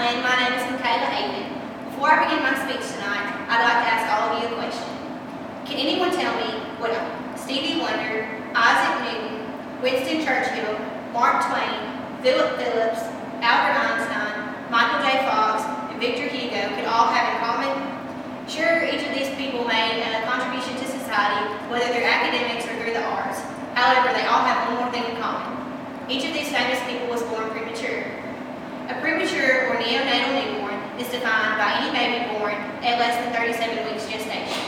and my name is Michaela Avon. Before I begin my speech tonight, I'd like to ask all of you a question. Can anyone tell me what Stevie Wonder, Isaac Newton, Winston Churchill, Mark Twain, Philip Phillips, Albert Einstein, Michael J. Fox, and Victor Hugo could all have in common? Sure, each of these people made a contribution to society, whether through academics or through the arts. However, they all have one more thing in common. Each of these famous people was born premature. A premature or neonatal newborn is defined by any baby born at less than 37 weeks gestation.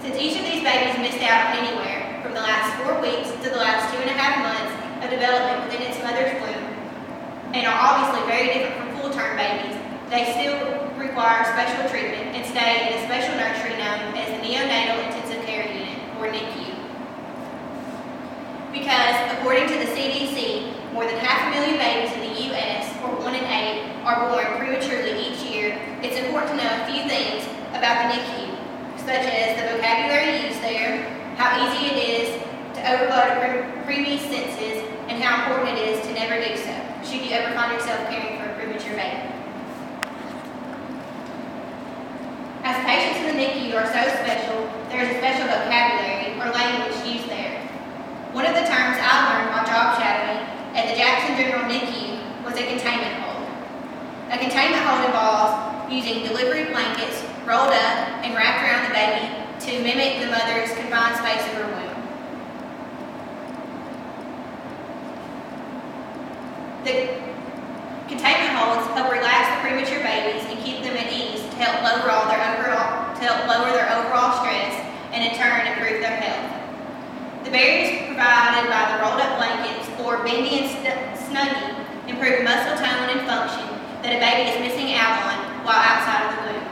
Since each of these babies missed out on anywhere from the last 4 weeks to the last 2.5 months of development within its mother's womb, and are obviously very different from full-term babies, they still require special treatment and stay in a special nursery known as the Neonatal Intensive Care Unit, or NICU. Because, according to the CDC, more than 500,000 babies in the U.S., or 1 in 8, are born prematurely each year, it's important to know a few things about the NICU, such as the vocabulary used there, how easy it is to overload a preemie's senses, and how important it is to never do so, should you ever find yourself caring for a premature baby. As patients in the NICU are so special, there is a special vocabulary or language used there. One of the terms I learned while job shadowing at the Jackson General NICU was a containment hold. A containment hold involves using delivery blankets rolled up and wrapped around the baby to mimic the mother's confined space of her womb. The containment holds help relax the premature babies and keep them at ease to help lower their overall stress and in turn improve their health. The barriers provided by the rolled up blankets or bendy and snuggie improve muscle tone and function that a baby is missing out on while outside of the womb.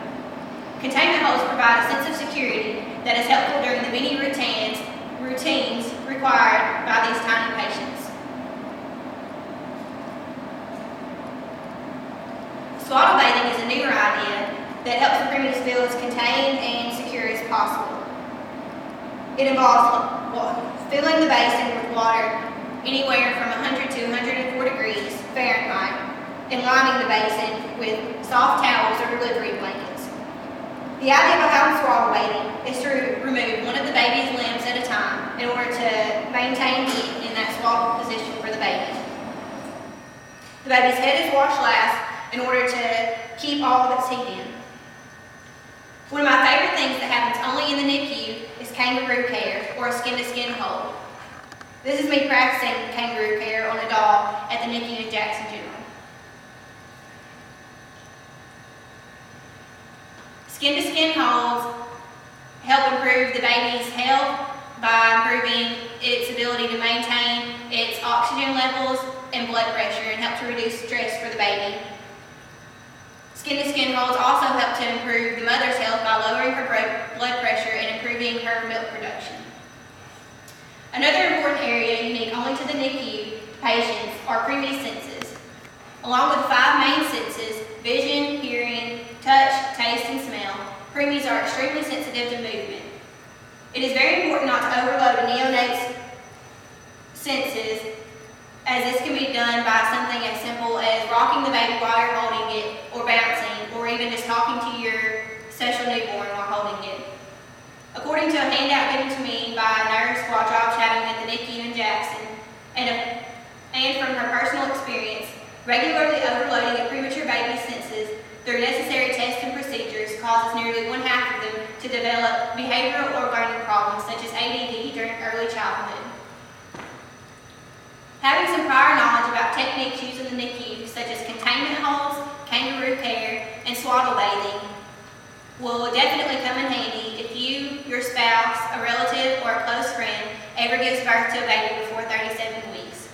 Containment holds provide a sense of security that is helpful during the many routines required by these tiny patients. Swaddle bathing is a newer idea that helps the preemies feel as contained and secure as possible. It involves filling the basin with water anywhere from 100 to 104 degrees Fahrenheit and lining the basin with soft towels or delivery blankets. The idea behind swaddle bathing is to remove one of the baby's limbs at a time in order to maintain heat in that swaddled position for the baby. The baby's head is washed last in order to keep all of its heat in. One of my favorite things that happens only in the NICU is kangaroo care, or a skin-to-skin hold. This is me practicing kangaroo care on a doll at the NICU in Jackson General. Skin-to-skin holds help improve the baby's health by improving its ability to maintain its oxygen levels and blood pressure and help to reduce stress for the baby. Skin-to-skin holds also help to improve the mother's health by lowering her blood pressure and improving her milk production. Another important area unique only to the NICU patients are preemie senses. Along with 5 main senses, vision, hearing, touch, taste, and smell, preemies are extremely sensitive to movement. It is very important not to overload a neonate's senses, as this can be done by something as simple as rocking the baby while you're holding it, or bouncing, or even just talking to your special newborn while holding it. According to a handout given to me by a nurse while job shadowing at the NICU in Jackson, and from her personal experience, regularly overloading a premature baby's senses through necessary tests and procedures causes nearly 1/2 of them to develop behavioral or learning problems such as ADD during early childhood. Having some prior knowledge about techniques used in the NICU, such as containment holds, kangaroo care, and swaddle bathing, will definitely come in handy if you, your spouse, a relative, or a close friend ever gives birth to a baby before 37 weeks.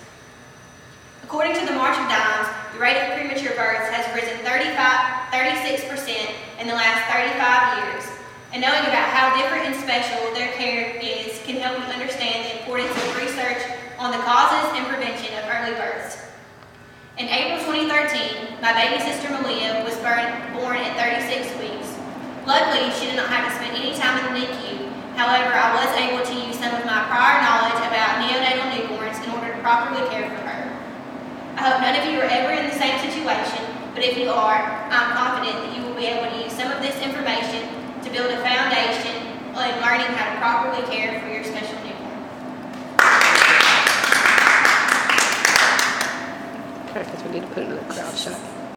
According to the March of Dimes, the rate of premature births has risen 36% in the last 35 years, and knowing about how different and special their care is can help you understand the importance of research on the causes and prevention of early births. In April 2013, my baby sister Malia was born at 36 weeks. Luckily, she did not have to spend any time in the NICU. However, I was able to use some of my prior knowledge about neonatal newborns in order to properly care for her. I hope none of you are ever in the same situation, but if you are, I'm confident that you will be able to use some of this information to build a foundation on learning how to properly care for your special newborn. Okay, because we need to put it in the crowd shot.